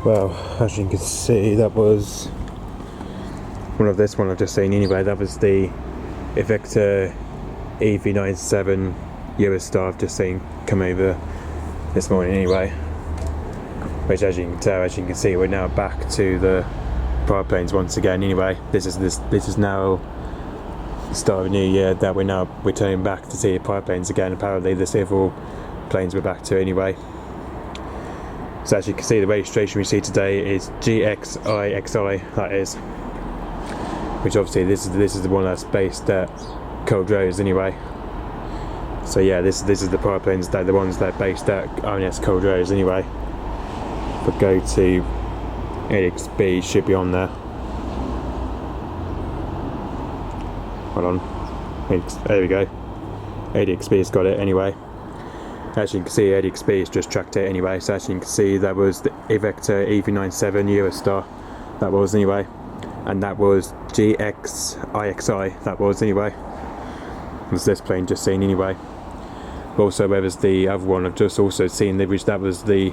Well, as you can see, that was one of this one I've just seen anyway. That was the Evektor EV-97 UL-450 I've just seen come over this morning anyway. Which, as you can tell, as you can see, we're now back to the private planes once again anyway. This is now the start of a new year that we're now returning back to see the private planes again. Apparently the civil planes we're back to anyway. So as you can see, the registration we see today is G-XIXI, that is. Which obviously this is the one that's based at Coldrose anyway. So yeah, this is the private planes, that the ones that are based at ONS Coldrose anyway. If we go to ADXB, it should be on there. Hold on. There we go. ADXB's got it anyway. As you can see, ADXB has just tracked it anyway. So as you can see, that was the Evektor EV-97 UL-450, that was anyway. And that was G-XIXI, that was anyway. Was this plane just seen anyway. Also, there was the other one I've just also seen, which that was the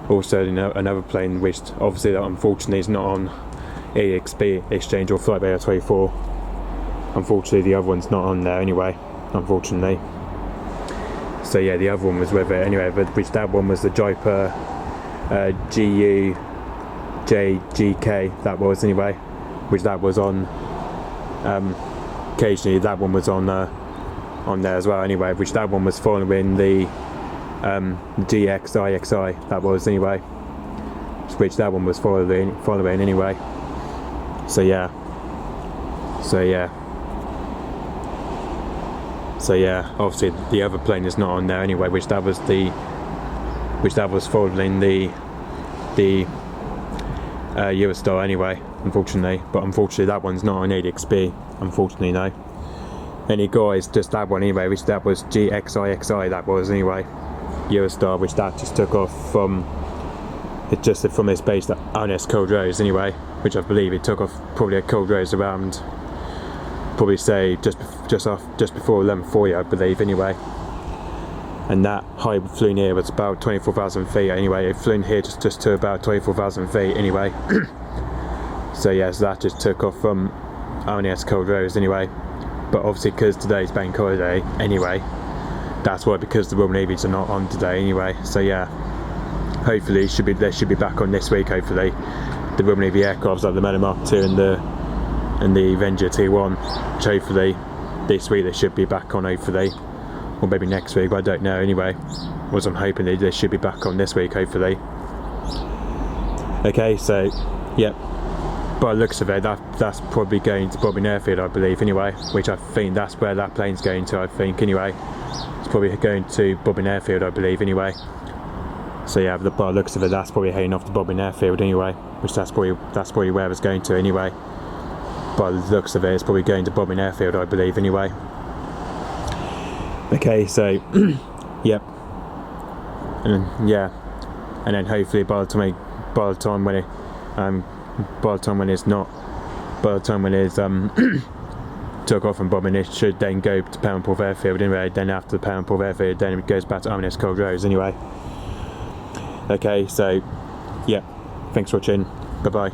also another plane which obviously that unfortunately is not on EXB exchange or flight radar 24. Unfortunately the other one's not on there anyway, unfortunately. So yeah, the other one was with it anyway, but which that one was the Jabiru G-UJGK, that was anyway, which that was on occasionally that one was on there as well anyway, which that one was following the G-XIXI, that was anyway, which that one was following anyway. So yeah, obviously the other plane is not on there anyway, which that was following the UL-450 anyway, unfortunately. But unfortunately that one's not on ADXB, unfortunately, no. Any guys, just that one anyway, which that was G-XIXI, that was anyway, UL-450, which that just took off from its base at ONS Coldrose anyway, which I believe it took off probably at Coldrose around, probably say just before 11:40, I believe anyway. And that height flew here was about 24,000 feet anyway. It flew here just to about 24,000 feet anyway. So yeah, so that just took off from ONS Coldrose anyway. But obviously because today's bank holiday anyway, that's why, because the Royal Navies are not on today anyway. So yeah, hopefully they should be back on this week, hopefully. The Royal Navy aircrafts like the Mark II and the Avenger T1, which hopefully this week they should be back on, hopefully. Or maybe next week, but I don't know anyway. I'm hoping they should be back on this week, hopefully. Okay, so yep. By the looks of it, that's probably going to Bobbin Airfield, I believe, anyway. Which I think that's where that plane's going to, I think, anyway. It's probably going to Bobbin Airfield, I believe, anyway. So yeah, by the looks of it, that's probably heading off to Bobbin Airfield anyway. Which that's probably where it's going to anyway. By the looks of it, it's probably going to Bobbin Airfield, I believe, anyway. Okay, so yep, and yeah, and then hopefully by the time when it's took off from Bobbin, it should then go to Perranporth Airfield anyway. Then after the Perranporth Airfield, then it goes back to ONS Coldrose anyway. Okay, so yeah, thanks for watching. Bye bye.